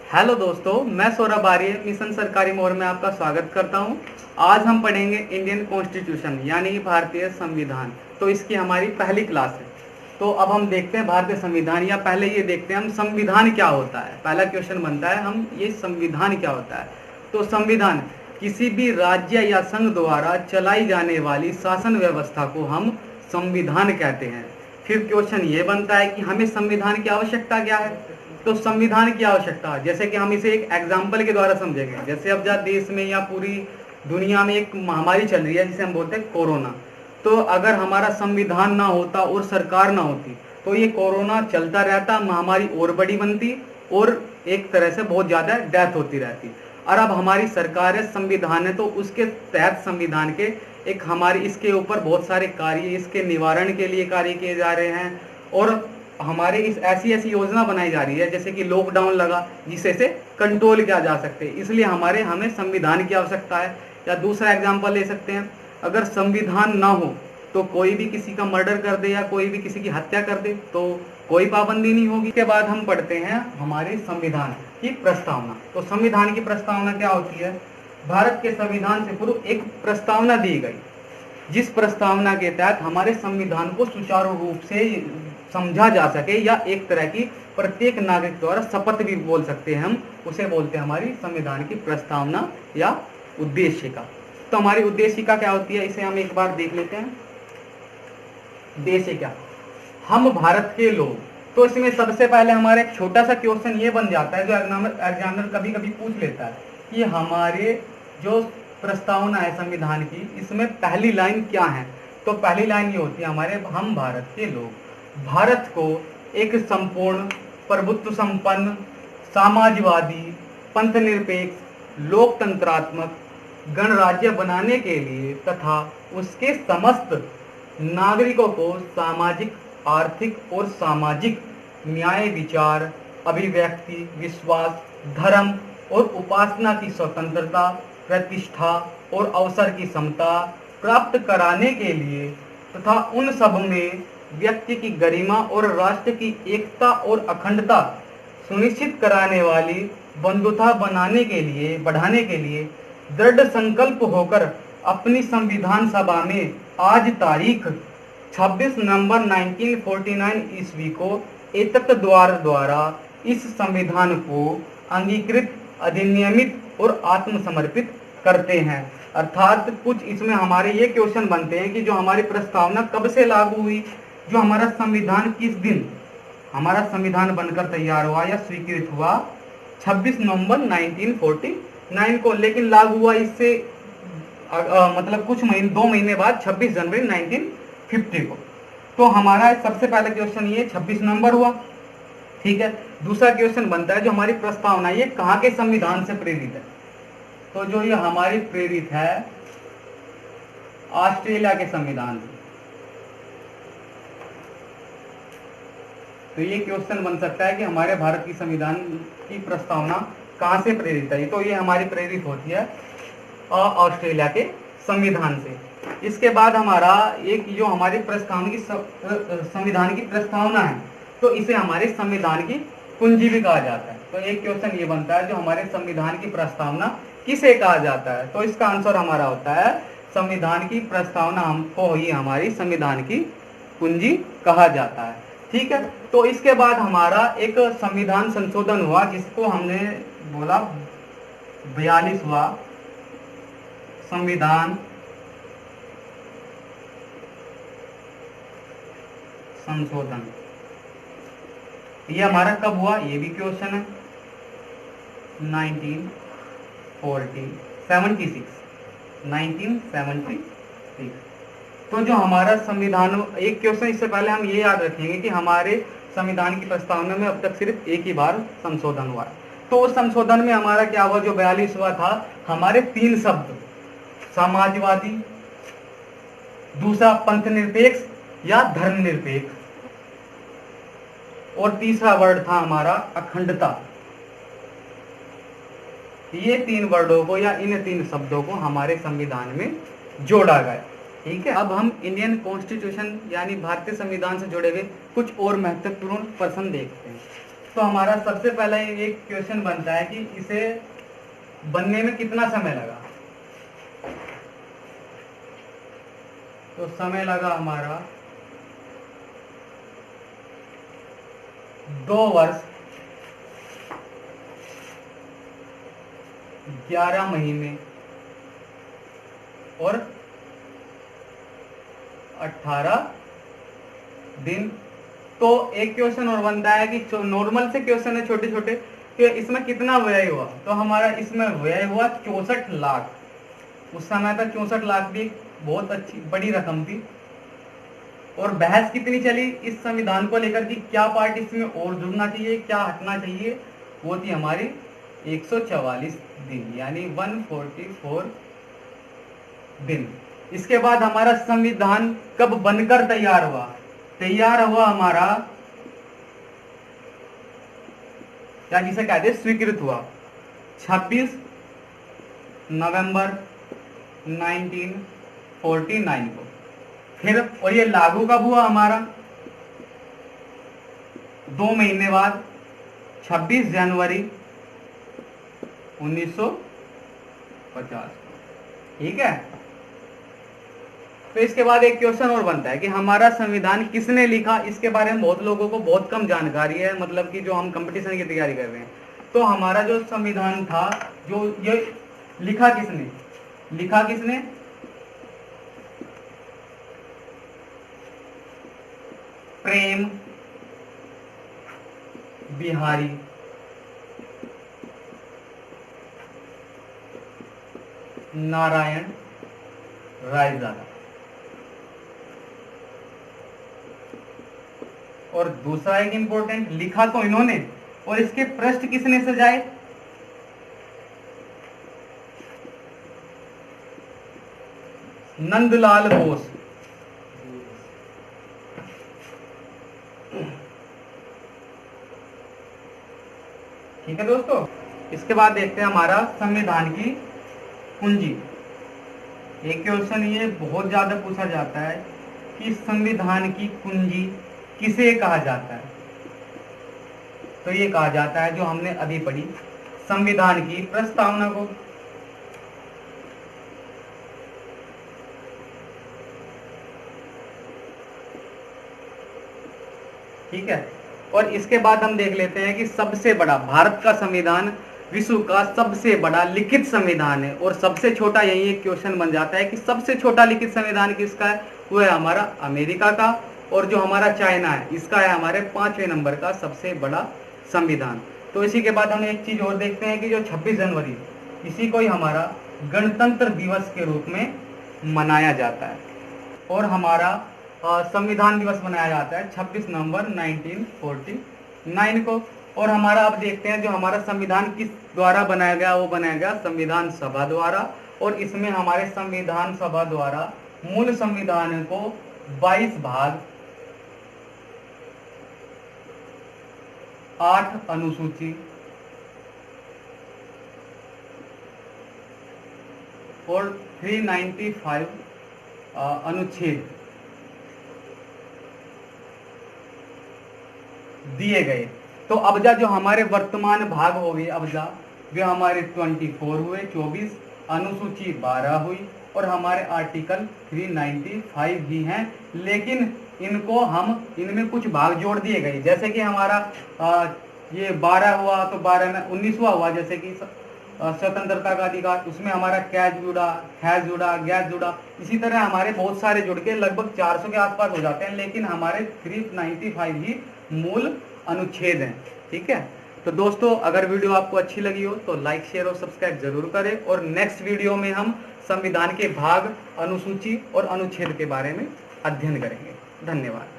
Hello दोस्तों, मैं सौरभ आर्य mission सरकारी मोड़ में आपका स्वागत करता हूं। आज हम पढ़ेंगे इंडियन कॉन्स्टिट्यूशन यानी कि भारतीय संविधान। तो इसकी हमारी पहली क्लास है। तो अब हम देखते हैं भारतीय संविधान, या पहले ये देखते हैं हम संविधान क्या होता है। पहला क्वेश्चन बनता है हम ये संविधान क्या होता है। तो संविधान किसी भी राज्य या संघ द्वारा चलाई जाने वाली शासन व्यवस्था को हम संविधान कहते हैं। फिर क्वेश्चन ये बनता है कि हमें संविधान की आवश्यकता क्या है। तो संविधान की आवश्यकता, जैसे कि हम इसे एक एग्जाम्पल के द्वारा समझेंगे। जैसे अब जहाँ देश में या पूरी दुनिया में एक महामारी चल रही है जिसे हम बोलते हैं कोरोना। तो अगर हमारा संविधान ना होता और सरकार ना होती तो ये कोरोना चलता रहता, महामारी और बड़ी बनती और एक तरह से बहुत ज्यादा डेथ होती रहती। और अब हमारी सरकार है, संविधान है, तो उसके तहत संविधान के एक हमारी इसके ऊपर बहुत सारे कार्य, इसके निवारण के लिए कार्य किए जा रहे हैं। और हमारे इस ऐसी ऐसी योजना बनाई जा रही है जैसे कि लॉकडाउन लगा जिससे से कंट्रोल किया जा सकते हैं, इसलिए हमें संविधान की आवश्यकता है। या दूसरा एग्जांपल ले सकते हैं, अगर संविधान ना हो तो कोई भी किसी का मर्डर कर दे या कोई भी किसी की हत्या कर दे तो कोई पाबंदी नहीं होगी। इसके बाद हम पढ़ते हैं हमारे संविधान की प्रस्तावना। तो संविधान की प्रस्तावना क्या होती है। भारत के संविधान से पूर्व एक प्रस्तावना दी गई, जिस प्रस्तावना के तहत हमारे संविधान को सुचारू रूप से समझा जा सके, या एक तरह की प्रत्येक नागरिक द्वारा शपथ भी बोल सकते हैं हम, उसे बोलते हैं हमारी संविधान की प्रस्तावना या उद्देशिका। तो हमारी उद्देशिका क्या होती है, इसे हम एक बार देख लेते हैं। उद्देशिका, हम भारत के लोग। तो इसमें सबसे पहले हमारा एक छोटा सा क्वेश्चन ये बन जाता है जो एग्जामिनर कभी कभी पूछ लेता है कि हमारे जो प्रस्तावना है संविधान की, इसमें पहली लाइन क्या है। तो पहली लाइन ये होती है हमारे, हम भारत के लोग भारत को एक संपूर्ण प्रभुत्व संपन्न साम्यवादी पंथ निरपेक्ष लोकतंत्रात्मक गणराज्य बनाने के लिए तथा उसके समस्त नागरिकों को सामाजिक आर्थिक और सामाजिक न्याय विचार अभिव्यक्ति विश्वास धर्म और उपासना की स्वतंत्रता प्रतिष्ठा और अवसर की समता प्राप्त कराने के लिए तथा उन सब में व्यक्ति की गरिमा और राष्ट्र की एकता और अखंडता सुनिश्चित कराने वाली बंधुता बढ़ाने के लिए दृढ़ संकल्प होकर अपनी संविधान सभा में आज तारीख 26 नवंबर 1949 ईस्वी को एतत् द्वारा इस संविधान को अंगीकृत अधिनियमित और आत्मसमर्पित करते हैं। अर्थात कुछ इसमें हमारे ये क्वेश्चन बनते हैं कि जो हमारी प्रस्तावना कब से लागू हुई, जो हमारा संविधान किस दिन हमारा संविधान बनकर तैयार हुआ या स्वीकृत हुआ 26 नवंबर 1949 को, लेकिन लागू हुआ इससे मतलब कुछ महीने 2 महीने बाद 26 जनवरी 1950 को। तो हमारा सबसे पहला क्वेश्चन ये 26 नवंबर हुआ, ठीक है। दूसरा क्वेश्चन बनता है जो हमारी प्रस्तावना ये कहाँ के संविधान से प्रेरित है। तो जो ये हमारी प्रेरित है ऑस्ट्रेलिया के संविधान से। तो ये क्वेश्चन बन सकता है कि हमारे भारत की संविधान की प्रस्तावना कहाँ से प्रेरित है। तो ये हमारी प्रेरित होती है ऑस्ट्रेलिया के संविधान से। इसके बाद हमारा एक जो हमारी संविधान की प्रस्तावना है, तो इसे हमारे संविधान की कुंजी भी कहा जाता है। तो एक क्वेश्चन ये बनता है जो हमारे संविधान की प्रस्तावना किसे कहा जाता है। तो इसका आंसर हमारा होता है संविधान की प्रस्तावना हमको ही हमारी संविधान की कुंजी कहा जाता है, ठीक है। तो इसके बाद हमारा एक संविधान संशोधन हुआ जिसको हमने बोला 42वां संविधान संशोधन। ये हमारा कब हुआ, ये भी क्वेश्चन है। 1976। तो जो हमारा संविधान, एक क्वेश्चन इससे पहले हम ये याद रखेंगे कि हमारे संविधान की प्रस्तावना में अब तक सिर्फ एक ही बार संशोधन हुआ है। तो उस संशोधन में हमारा क्या हुआ, जो 42वां था, हमारे 3 शब्द समाजवादी, दूसरा पंथ निरपेक्ष या धर्म निरपेक्ष, और तीसरा वर्ड था हमारा अखंडता। ये 3 वर्डों को या इन 3 शब्दों को हमारे संविधान में जोड़ा गया, ठीक है। अब हम इंडियन कॉन्स्टिट्यूशन यानी भारतीय संविधान से जुड़े हुए कुछ और महत्वपूर्ण प्रश्न देखते हैं। तो हमारा सबसे पहला एक क्वेश्चन बनता है कि इसे बनने में कितना समय लगा। तो समय लगा हमारा 2 वर्ष 11 महीने और 18 दिन। तो एक क्वेश्चन और बनता है कि नॉर्मल से क्वेश्चन है छोटे छोटे, तो इसमें कितना व्यय हुआ। तो हमारा इसमें व्यय हुआ 64 लाख। उस समय तक 64 लाख भी बहुत अच्छी बड़ी रकम थी। और बहस कितनी चली इस संविधान को लेकर कि क्या पार्ट इसमें और जुड़ना चाहिए, क्या हटना चाहिए। वो थी हमारी 144 दिन, यानी 144 दिन। इसके बाद हमारा संविधान कब बनकर तैयार हुआ। तैयार हुआ हमारा, या जिसे कहते हैं स्वीकृत हुआ, 26 नवंबर 1949 को। फिर और ये लागू कब हुआ हमारा, 2 महीने बाद 26 जनवरी 1950। ठीक है। तो इसके बाद एक क्वेश्चन और बनता है कि हमारा संविधान किसने लिखा। इसके बारे में बहुत लोगों को बहुत कम जानकारी है, मतलब कि जो हम कंपटीशन की तैयारी कर रहे हैं। तो हमारा जो संविधान था, जो ये लिखा किसने, प्रेम बिहारी नारायण रायजादा। और दूसरा एक इंपॉर्टेंट, लिखा तो इन्होंने, और इसके पृष्ठ किसने सजाए, नंदलाल बोस। ठीक है दोस्तों। इसके बाद देखते हैं हमारा संविधान की कुंजी। एक क्वेश्चन ये बहुत ज्यादा पूछा जाता है कि संविधान की कुंजी किसे कहा जाता है। तो ये कहा जाता है, जो हमने अभी पढ़ी, संविधान की प्रस्तावना को। ठीक है। और इसके बाद हम देख लेते हैं कि सबसे बड़ा, भारत का संविधान विश्व का सबसे बड़ा लिखित संविधान है। और सबसे छोटा, यही एक क्वेश्चन बन जाता है कि सबसे छोटा लिखित संविधान किसका है। वो है हमारा अमेरिका का। और जो हमारा चाइना है, इसका है हमारे 5वें नंबर का सबसे बड़ा संविधान। तो इसी के बाद हम एक चीज और देखते हैं कि जो 26 जनवरी, इसी को ही हमारा गणतंत्र दिवस के रूप में मनाया जाता है। और हमारा संविधान दिवस मनाया जाता है 26 नवंबर 1949 को। और हमारा अब देखते हैं जो हमारा संविधान किस द्वारा बनाया गया, वो बनाया गया संविधान सभा द्वारा। और इसमें हमारे संविधान सभा द्वारा मूल संविधान को 22 भाग, 8 अनुसूची और 395 अनुच्छेद दिए गए। तो अबजा जो हमारे वर्तमान भाग हो गए, अबजा वे हमारे 24 हुए, 24, अनुसूची 12 हुई, और हमारे आर्टिकल 395 ही हैं। लेकिन इनको हम, इनमें कुछ भाग जोड़ दिए गए, जैसे कि हमारा ये 12 हुआ, तो 12 में 19वां हुआ, जैसे कि स्वतंत्रता का अधिकार, उसमें हमारा कैच जुड़ा, हैज जुड़ा, गैस जुड़ा। इसी तरह हमारे बहुत सारे जुड़ के लगभग 400 के आसपास हो जाते हैं, लेकिन हमारे 395 ही मूल अनुच्छेद हैं। ठीक है। तो दोस्तों, अगर वीडियो आपको अच्छी लगी हो तो लाइक, शेयर और सब्सक्राइब जरूर करें। और नेक्स्ट वीडियो में हम संविधान के भाग, अनुसूची और अनुच्छेद के बारे में अध्ययन करेंगे। धन्यवाद।